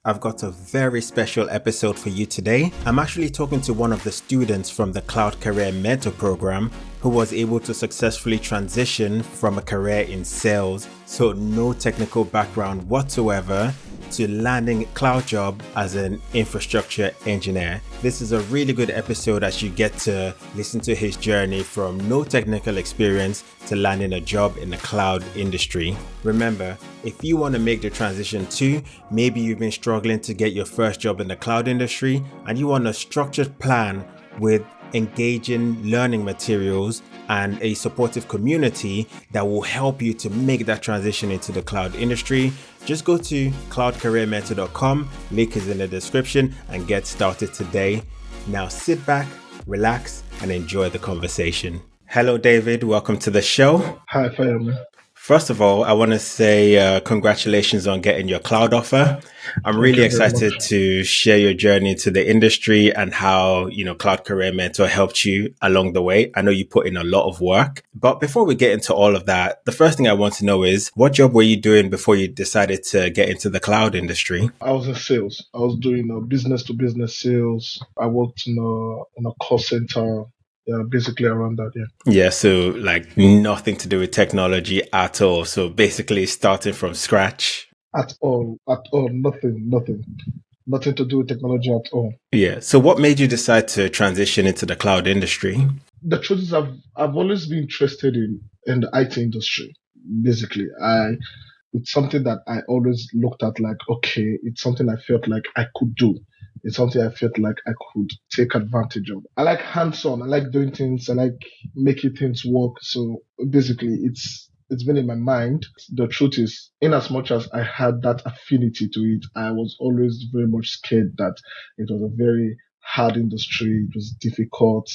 I've got a very special episode for you today. I'm actually talking to one of the students from the Cloud Career Mentor program who was able to successfully transition from a career in sales, so no technical background whatsoever, to landing a cloud job as an infrastructure engineer. This is a really good episode as you get to listen to his journey from no technical experience to landing a job in the cloud industry. Remember, if you want to make the transition too, maybe you've been struggling to get your first job in the cloud industry and you want a structured plan with engaging learning materials and a supportive community that will help you to make that transition into the cloud industry, just go to cloudcareermentor.com, link is in the description, and get started today. Now sit back, relax, and enjoy the conversation. Hello, David. Welcome to the show. Hi, Fayomi. First of all, I want to say congratulations on getting your cloud offer. I'm really excited to share your journey to the industry and how, Cloud Career Mentor helped you along the way. I know you put in a lot of work. But before we get into all of that, the first thing I want to know is, what job were you doing before you decided to get into the cloud industry? I was in sales. I was doing business-to-business sales. I worked in a call center. Yeah, basically around that, yeah. Yeah, so like nothing to do with technology at all. So basically starting from scratch. At all, nothing to do with technology at all. Yeah. So what made you decide to transition into the cloud industry? The truth is, I've always been interested in the IT industry. Basically, it's something that I always looked at like, okay, it's something I felt like I could do. It's something I felt like I could take advantage of. I like hands-on. I like doing things. I like making things work. So basically, it's been in my mind. The truth is, in as much as I had that affinity to it, I was always very much scared that it was a very hard industry. It was difficult.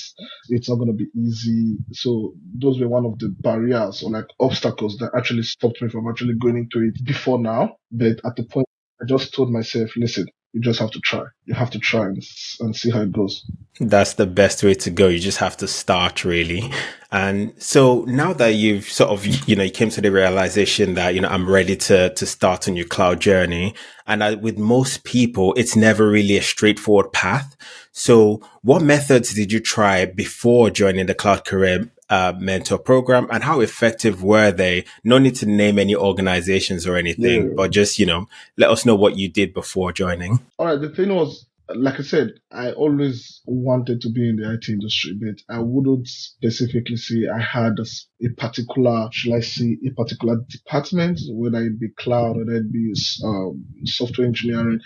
It's not going to be easy. So those were one of the barriers or like obstacles that actually stopped me from actually going into it before now. But at the point, I just told myself, listen, you just have to try. You have to try and see how it goes. That's the best way to go. You just have to start, really. And so now that you've sort of, you came to the realization that, I'm ready to start on your cloud journey. And with most people, it's never really a straightforward path. So what methods did you try before joining the Cloud Career Mentor program, and how effective were they? No need to name any organizations or anything, but just, let us know what you did before joining. All right. The thing was, like I said, I always wanted to be in the IT industry, but I wouldn't specifically say I had a particular, shall I say, a particular department, whether it be cloud, whether it be software engineering.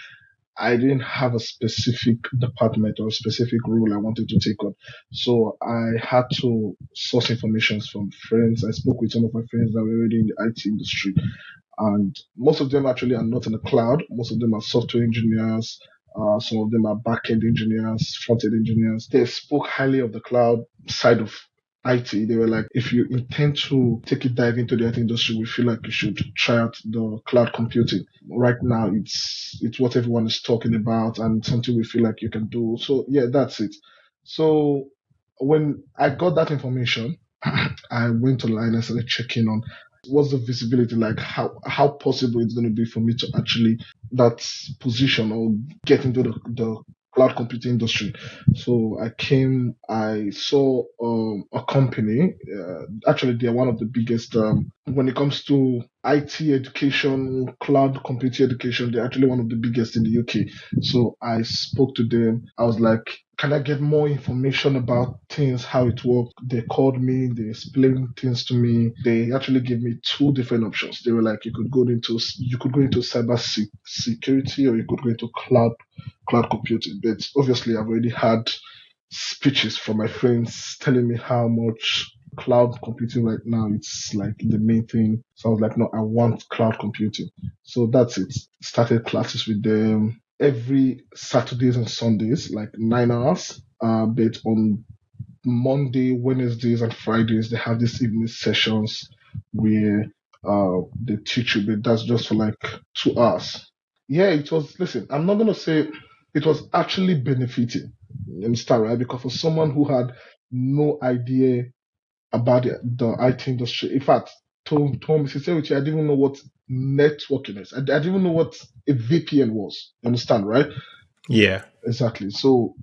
I didn't have a specific department or a specific role I wanted to take on. So I had to source information from friends. I spoke with some of my friends that were already in the IT industry. And most of them actually are not in the cloud. Most of them are software engineers. Some of them are back-end engineers, front-end engineers. They spoke highly of the cloud side of IT. They were like, if you intend to take a dive into the IT industry, we feel like you should try out the cloud computing. Right now, it's what everyone is talking about and something we feel like you can do. So yeah, that's it. So when I got that information, I went online and started checking on what's the visibility like, how possible it's going to be for me to actually that position or get into the cloud computing industry. So I saw a company. Actually, they're one of the biggest when it comes to IT education, cloud computing education. They're actually one of the biggest in the UK. So I spoke to them. I was like, can I get more information about things, how it works? They called me, they explained things to me. They actually gave me two different options. They were like, you could go into cyber security, or you could go into cloud computing. But obviously, I've already had speeches from my friends telling me how much cloud computing right now it's like the main thing. So I was like, no, I want cloud computing. So that's it. Started classes with them every Saturdays and Sundays, like 9 hours. But on Monday, Wednesdays, and Fridays, they have these evening sessions where they teach you, but that's just for like 2 hours. Yeah, it was. Listen, I'm not gonna say it was actually benefiting. You understand, right? Because for someone who had no idea about the IT industry, in fact, told me, sincerely, I didn't even know what networking is. I didn't even know what a VPN was. You understand, right? Yeah. Exactly. So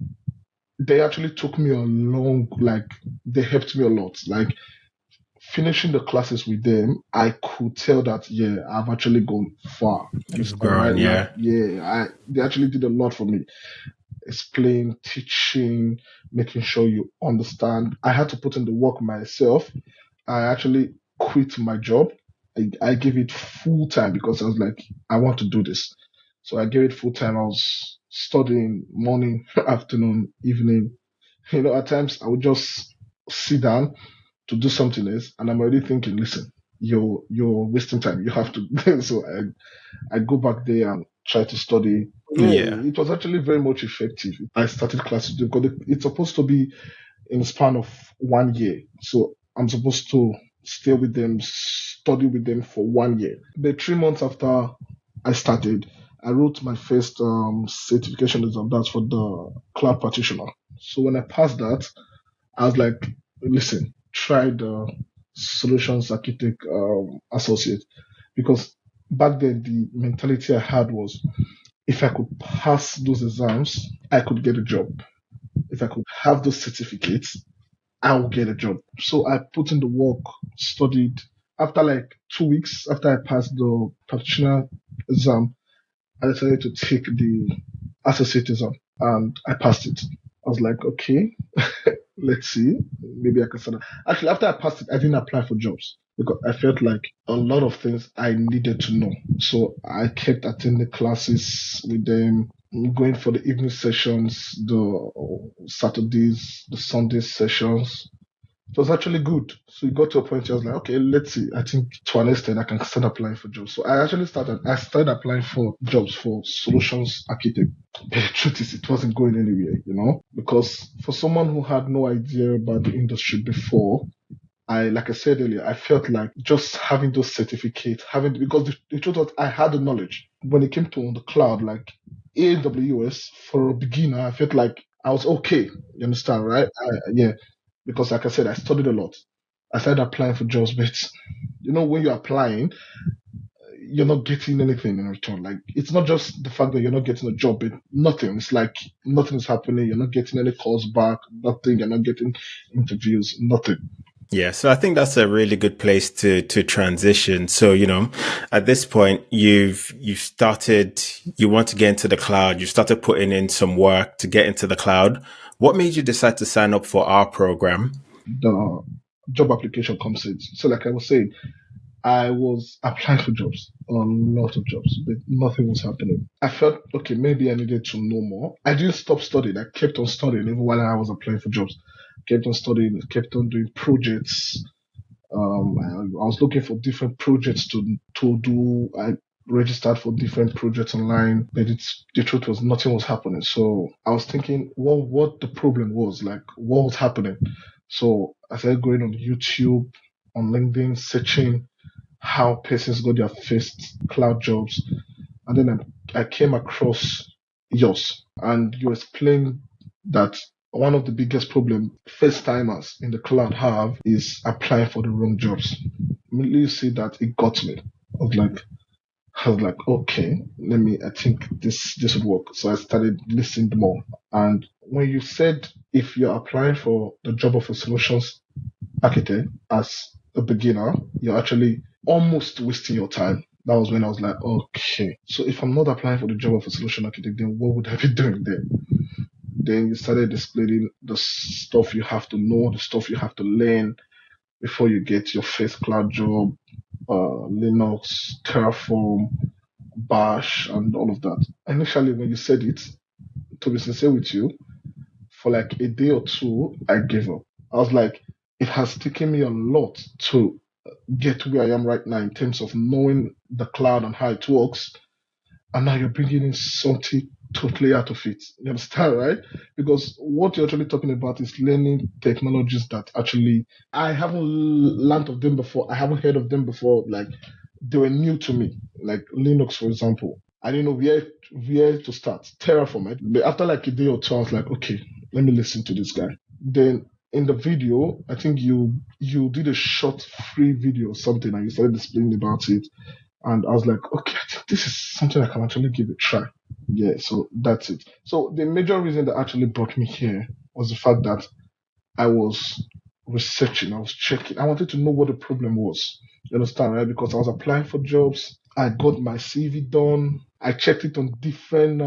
they actually took me along, like they helped me a lot. Like finishing the classes with them, I could tell that yeah, I've actually gone far. You You've understand, right? grown, Like yeah. yeah, they actually did a lot for me. Explain, teaching, making sure you understand. I had to put in the work myself. I actually quit my job. I gave it full time because I was like, I want to do this. So I gave it full time. I was studying morning, afternoon, evening. At times I would just sit down to do something else, and I'm already thinking, listen, you're wasting time. You have to. So I go back there and try to study. Yeah, Yeah. it was actually very much effective. I started classes because it's supposed to be in the span of 1 year. So I'm supposed to stay with them, study with them for 1 year. The 3 months after I started, I wrote my first certification exam. That's for the cloud practitioner. So when I passed that, I was like, listen, try the solutions architect associate because back then the mentality I had was if I could pass those exams, I could get a job. If I could have those certificates, I will get a job. So I put in the work, studied. After like 2 weeks, after I passed the practitioner exam, I decided to take the associate exam and I passed it. I was like, okay, let's see. Maybe I can start. Actually, after I passed it, I didn't apply for jobs because I felt like a lot of things I needed to know. So I kept attending classes with them, going for the evening sessions, the Saturdays, the Sunday sessions. It was actually good. So it got to a point where I was like, okay, let's see. I think to an extent I can start applying for jobs. So I started applying for jobs for solutions architect. But the truth is it wasn't going anywhere, because for someone who had no idea about the industry before, like I said earlier, I felt like just having those certificates, because the truth was I had the knowledge. When it came to the cloud, like AWS for a beginner, I felt like I was okay. You understand, right? Yeah, because like I said, I studied a lot. I started applying for jobs, but when you're applying, you're not getting anything in return. Like it's not just the fact that you're not getting a job, but nothing. It's like nothing is happening. You're not getting any calls back. Nothing. You're not getting interviews. Nothing. Yeah, so I think that's a really good place to transition. So, at this point you've started, you want to get into the cloud, you started putting in some work to get into the cloud. What made you decide to sign up for our program? The job application comes in. So like I was saying, I was applying for jobs, a lot of jobs, but nothing was happening. I felt, okay, maybe I needed to know more. I didn't stop studying. I kept on studying even while I was applying for jobs. Kept on studying, kept on doing projects. I was looking for different projects to do. I registered for different projects online, but the truth was nothing was happening. So I was thinking, what the problem was, like what was happening. So I started going on YouTube, on LinkedIn, searching how persons got their first cloud jobs. And then I came across yours, and you explained that one of the biggest problems first timers in the cloud have is applying for the wrong jobs. Immediately you see that it got me. I was like, okay, I think this would work. So I started listening more. And when you said if you're applying for the job of a solutions architect as a beginner, you're actually almost wasting your time. That was when I was like, okay, so if I'm not applying for the job of a solution architect, then what would I be doing then? Then you started explaining the stuff you have to know, the stuff you have to learn before you get your first cloud job, Linux, Terraform, Bash, and all of that. Initially, when you said it, to be sincere with you, for like a day or two, I gave up. I was like, it has taken me a lot to get where I am right now in terms of knowing the cloud and how it works. And now you're bringing in something totally out of it. You understand, right? Because what you're actually talking about is learning technologies that actually I haven't learned of them before. I haven't heard of them before. Like they were new to me. Like Linux, for example. I didn't know where to start. Terraform. Right? But after like a day or two, I was like, okay, let me listen to this guy. Then in the video, I think you did a short free video or something, and you started explaining about it. And I was like, okay, I think this is something I can actually give a try. Yeah, so that's it. So the major reason that actually brought me here was the fact that I was researching, I was checking. I wanted to know what the problem was. You understand, right? Because I was applying for jobs. I got my CV done. I checked it on different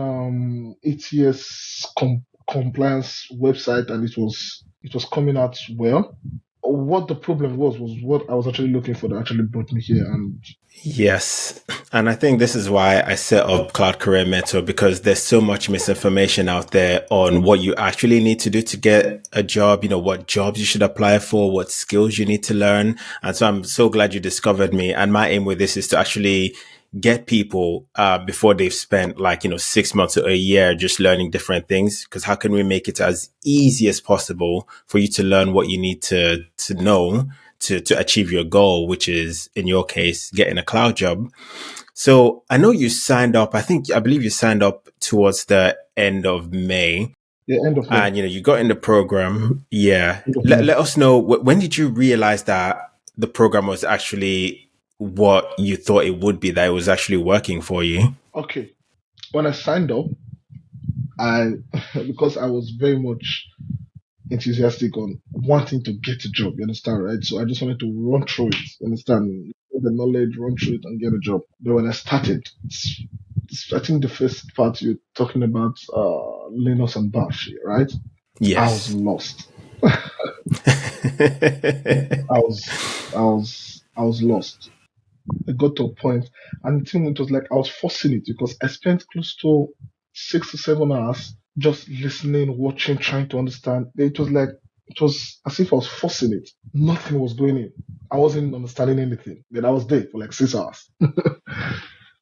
ATS compliance website, and it was coming out well. What the problem was what I was actually looking for that actually brought me here. And Yes. And I think this is why I set up Cloud Career Mentor, because there's so much misinformation out there on what you actually need to do to get a job, what jobs you should apply for, what skills you need to learn. And so I'm so glad you discovered me. And my aim with this is to actually get people before they've spent 6 months or a year just learning different things. Because how can we make it as easy as possible for you to learn what you need to know to achieve your goal, which is, in your case, getting a cloud job. So I know you signed up. I believe you signed up towards the end of May, yeah, end of May. and you got in the program. Yeah, End of let May. us know, when did you realize that the program was actually what you thought it would be, that it was actually working for you? Okay. When I signed up, I because I was very much enthusiastic on wanting to get a job, you understand, right? So I just wanted to run through it, you understand, get the knowledge, run through it and get a job. But when I started, I think the first part you're talking about Linux and Bash, right? I was Yes. lost. I was lost. I got to a point, and the thing, it was like I was forcing it because I spent close to 6 to 7 hours just listening, watching, trying to understand. It was as if I was forcing it. Nothing was going in. I wasn't understanding anything. Then I was there for like 6 hours.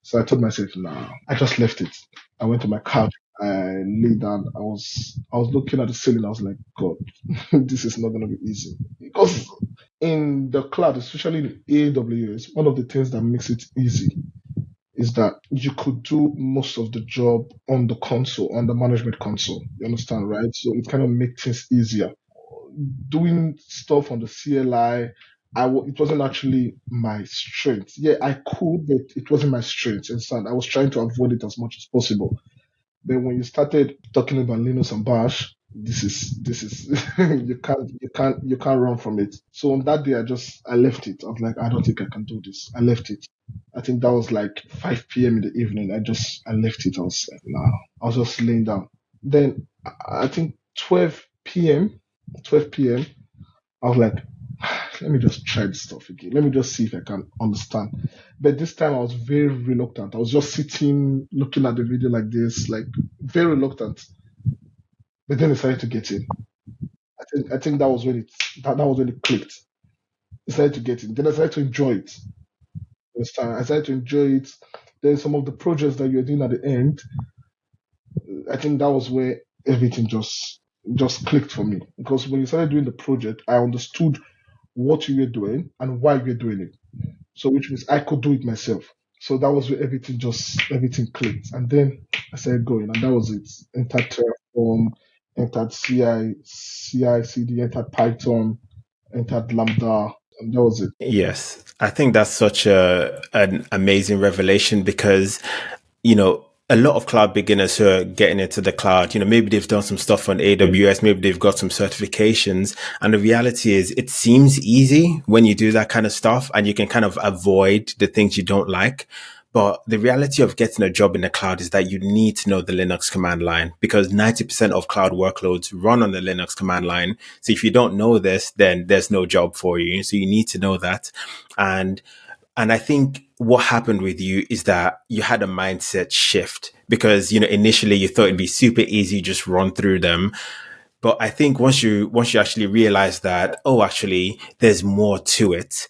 So I told myself, nah. I just left it. I went to my couch. I lay down. I was looking at the ceiling. I was like, God, this is not gonna be easy because in the cloud, especially in AWS, one of the things that makes it easy is that you could do most of the job on the console, on the management console. You understand, right? So it kind of makes things easier. Doing stuff on the CLI, it wasn't actually my strength. Yeah, I could, but it wasn't my strength. Understand? I was trying to avoid it as much as possible. But when you started talking about Linux and Bash, this is you can't run from it. So on that day, I left it. I was like, I don't think I can do this. I left it. I think that was like 5 p.m. in the evening. I left it. I was like, nah. I was just laying down. Then I think 12 p.m. 12 p.m. I was like, let me just try this stuff again. Let me just see if I can understand. But this time I was very reluctant. I was just sitting, looking at the video like this, like very reluctant. But then I started to get in. I think that was when that was when it clicked. I started to get in. Then I started to enjoy it. Understand? I started to enjoy it. Then some of the projects that you're doing at the end, I think that was where everything just clicked for me. Because when you started doing the project, I understood what you were doing and why you were doing it. So which means I could do it myself. So that was where everything clicked. And then I started going, and that was it. Entered Terraform, entered CI/CD, entered Python, entered Lambda, and that was it. Yes, I think that's such an amazing revelation, because a lot of cloud beginners who are getting into the cloud, maybe they've done some stuff on AWS, maybe they've got some certifications. And the reality is, it seems easy when you do that kind of stuff and you can kind of avoid the things you don't like. But the reality of getting a job in the cloud is that you need to know the Linux command line, because 90% of cloud workloads run on the Linux command line. So if you don't know this, then there's no job for you. So you need to know that. And I think what happened with you is that you had a mindset shift, because, initially you thought it'd be super easy, just run through them. But I think once you actually realize that, oh, actually, there's more to it,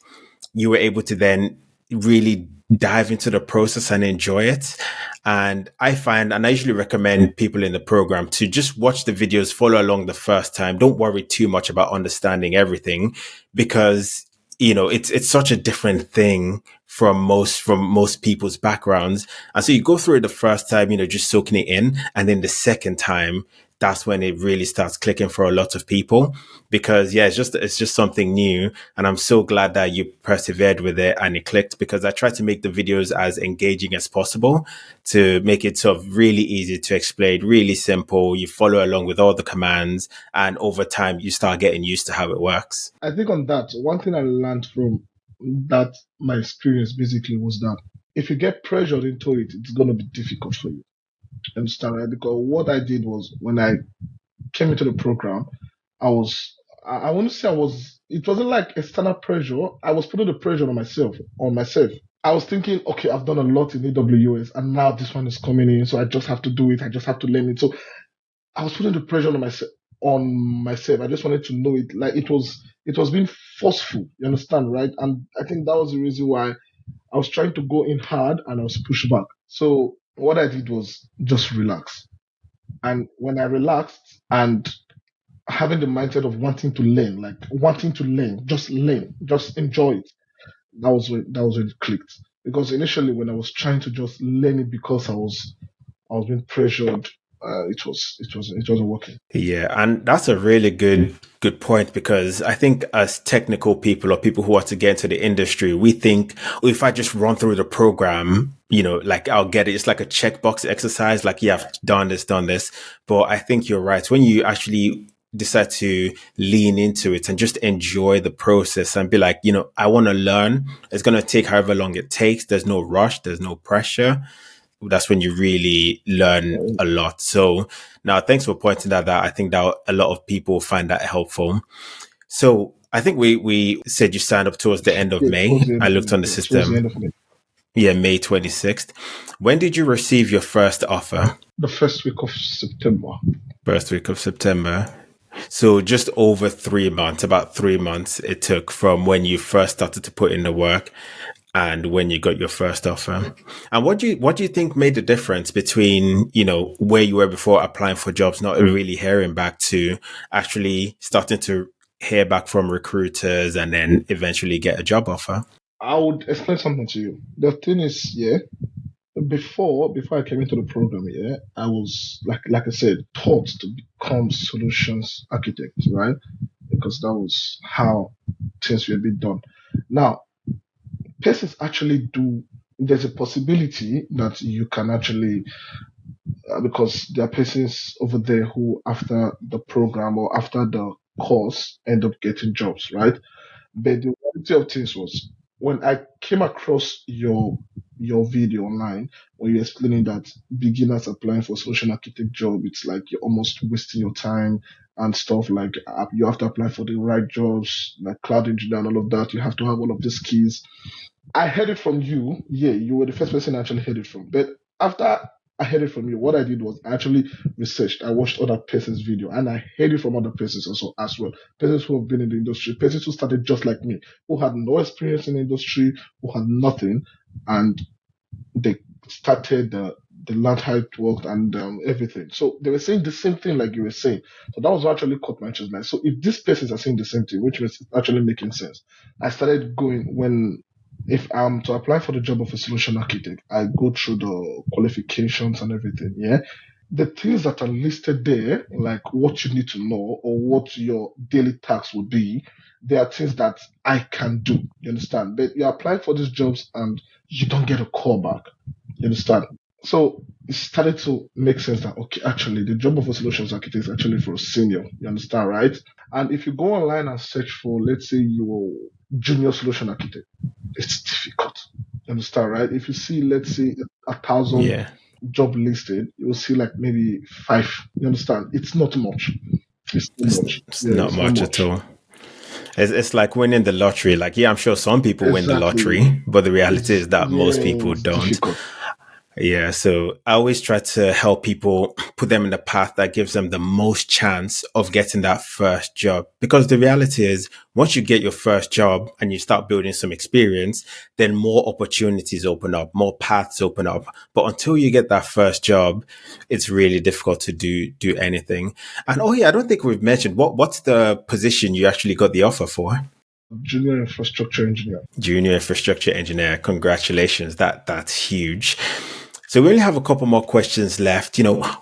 you were able to then really dive into the process and enjoy it. And I usually recommend people in the program to just watch the videos, follow along the first time. Don't worry too much about understanding everything, because it's such a different thing from most people's backgrounds. And so you go through it the first time, just soaking it in, and then the second time, that's when it really starts clicking for a lot of people, because yeah, it's just something new. And I'm so glad that you persevered with it and it clicked, because I try to make the videos as engaging as possible to make it sort of really easy to explain, really simple. You follow along with all the commands, and over time you start getting used to how it works. I think on that, one thing I learned from that, my experience basically was that if you get pressured into it, it's going to be difficult for you. Understand, right? Because what I did was when I came into the program, I was, I want to say it wasn't like external pressure. I was putting the pressure on myself. I was thinking, okay, I've done a lot in AWS and now this one is coming in. So I just have to do it. I just have to learn it. So I was putting the pressure on myself. I just wanted to know it. Like it was being forceful. You understand, right? And I think that was the reason why I was trying to go in hard and I was pushed back. So what I did was just relax. And when I relaxed and having the mindset of wanting to learn, like wanting to learn, just enjoy it. That was when it clicked. Because initially when I was trying to just learn it because I was being pressured, it wasn't working. Yeah, and that's a really good point, because I think as technical people or people who want to get into the industry, we think, oh, if I just run through the program, like I'll get it. It's like a checkbox exercise, like, yeah, I've done this. But I think you're right. When you actually decide to lean into it and just enjoy the process and be like, I want to learn. It's going to take however long it takes. There's no rush. There's no pressure. That's when you really learn a lot. So now, thanks for pointing that out. I think that a lot of people find that helpful. So I think we said you signed up towards the end of Yeah, May. towards the end I of looked May. on the Yeah, towards the end system. of May. Yeah, May 26th. When did you receive your first offer? The first week of September. First week of September. So just over 3 months, about 3 months it took from when you first started to put in the work and when you got your first offer. And what do you think made the difference between, where you were before applying for jobs, not really hearing back, to actually starting to hear back from recruiters and then eventually get a job offer? I would explain something to you. The thing is, yeah, before I came into the program, yeah, I was like I said, taught to become solutions architect, right? Because that was how things were being done. Now, persons actually do. There's a possibility that you can actually, because there are persons over there who, after the program or after the course, end up getting jobs, right? But the reality of things was when I came across your video online where you're explaining that beginners applying for solution architect job, it's like you're almost wasting your time and stuff, like you have to apply for the right jobs, like cloud engineer and all of that. You have to have all of these keys. I heard it from you. Yeah, you were the first person I actually heard it from. But after I heard it from you, what I did was I actually researched. I watched other persons' video and I heard it from other persons also as well. Persons who have been in the industry, persons who started just like me, who had no experience in the industry, who had nothing, and they started the learned how it worked and everything. So they were saying the same thing like you were saying. So that was what actually caught my interest. Like, so if these persons are saying the same thing, which was actually making sense, I started going when if I'm to apply for the job of a solution architect, I go through the qualifications and everything. Yeah. The things that are listed there, like what you need to know or what your daily tasks would be, they are things that I can do. You understand? But you apply for these jobs and you don't get a call back. You understand? So it started to make sense that, okay, actually, the job of a solutions architect is actually for a senior. You understand, right? And if you go online and search for, let's say, your junior solution architect, it's difficult. You understand, right? If you see, let's say, 1,000 Yeah, job listed, you'll see like maybe five. You understand? It's not much. It's not much. it's Yeah, not it's not much at much. all. It's like winning the lottery. Like, yeah, I'm sure some people win the Exactly. lottery, but the reality It's is that most yeah, people it's don't. difficult. Yeah, so I always try to help people put them in the path that gives them the most chance of getting that first job. Because the reality is, once you get your first job and you start building some experience, then more opportunities open up, more paths open up. But until you get that first job, it's really difficult to do anything. And oh yeah, I don't think we've mentioned what's the position you actually got the offer for? Junior infrastructure engineer. Junior infrastructure engineer. Congratulations. That's huge. So we only have a couple more questions left.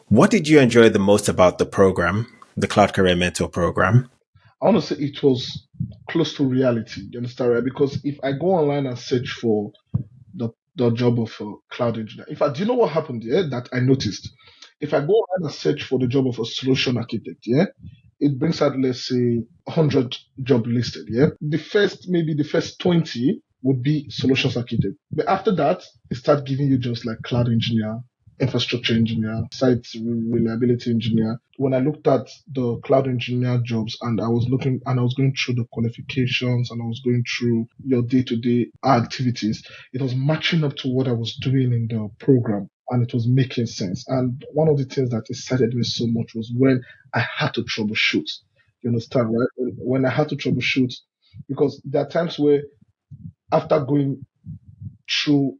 What did you enjoy the most about the program, the Cloud Career Mentor program? I want to say it was close to reality. You understand, right? Because if I go online and search for the job of a cloud engineer, in fact, do you know what happened here that I noticed? If I go online and search for the job of a solution architect, yeah, it brings out, let's say, 100 job listed, yeah. Maybe the first 20 would be solutions architect. But after that, it starts giving you just like cloud engineer, infrastructure engineer, site reliability engineer. When I looked at the cloud engineer jobs and I was going through the qualifications and I was going through your day-to-day activities, it was matching up to what I was doing in the program and it was making sense. And one of the things that excited me so much was when I had to troubleshoot. You understand, right? When I had to troubleshoot, because there are times where after going through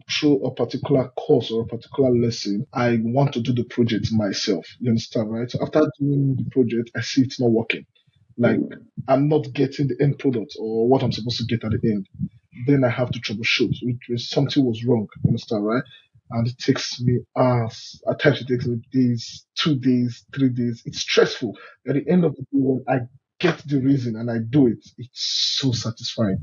through a particular course or a particular lesson, I want to do the project myself. You understand, right? So after doing the project, I see it's not working. Like I'm not getting the end product or what I'm supposed to get at the end. Then I have to troubleshoot, which something was wrong. You understand, right? And it takes me hours. At times it takes me days, 2 days, 3 days. It's stressful. At the end of the day, when I get the reason and I do it, it's so satisfying.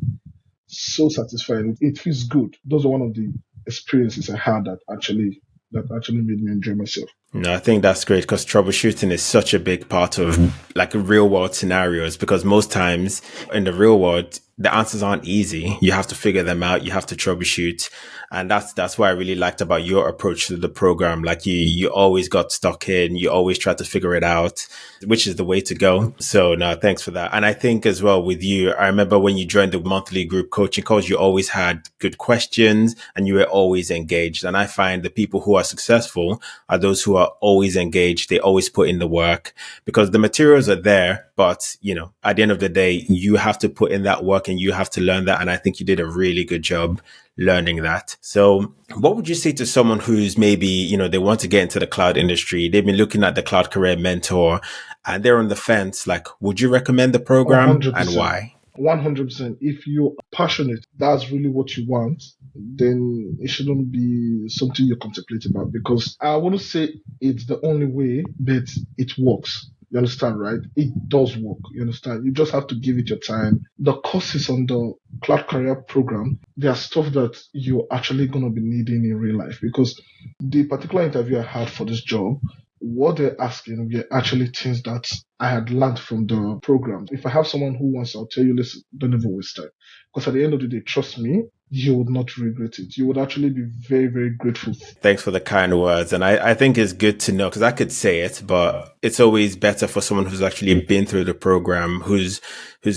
So satisfying. It feels good. Those are one of the experiences I had that actually made me enjoy myself. No, I think that's great because troubleshooting is such a big part of like real world scenarios because most times in the real world, the answers aren't easy. You have to figure them out. You have to troubleshoot. And that's what I really liked about your approach to the program. Like you always got stuck in, you always tried to figure it out, which is the way to go. So no, thanks for that. And I think as well with you, I remember when you joined the monthly group coaching calls, you always had good questions and you were always engaged. And I find the people who are successful are those who are always engaged. They always put in the work because the materials are there. But, at the end of the day, you have to put in that work and you have to learn that. And I think you did a really good job learning that. So what would you say to someone who's maybe, they want to get into the cloud industry? They've been looking at the Cloud Career Mentor and they're on the fence. Like, would you recommend the program and 100%. why? 100%. If you're passionate, that's really what you want, then it shouldn't be something you contemplate about because I wouldn't say it's the only way, but it works. You understand, right? It does work. You understand? You just have to give it your time. The courses on the Cloud Career program, they are stuff that you're actually going to be needing in real life because the particular interview I had for this job, what they're asking were actually things that I had learned from the program. If I have someone who wants, I'll tell you, listen, don't even waste time. Because at the end of the day, trust me, you would not regret it. You would actually be very, very grateful. Thanks for the kind words. And I think it's good to know because I could say it, but it's always better for someone who's actually been through the program, who's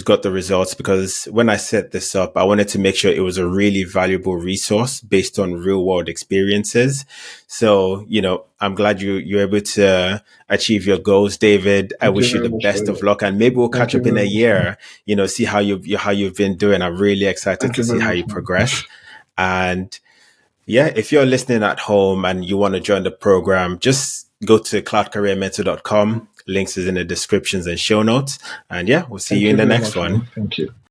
got the results. Because when I set this up, I wanted to make sure it was a really valuable resource based on real world experiences. So, I'm glad you're able to achieve your goals, David. I wish you the best of luck and maybe we'll catch up in a year, see how you've been doing. I'm really excited to see how you progress. And yeah, if you're listening at home and you want to join the program, just go to cloudcareermentor.com. Links is in the descriptions and show notes. And yeah, we'll see you in the next one. Thank you.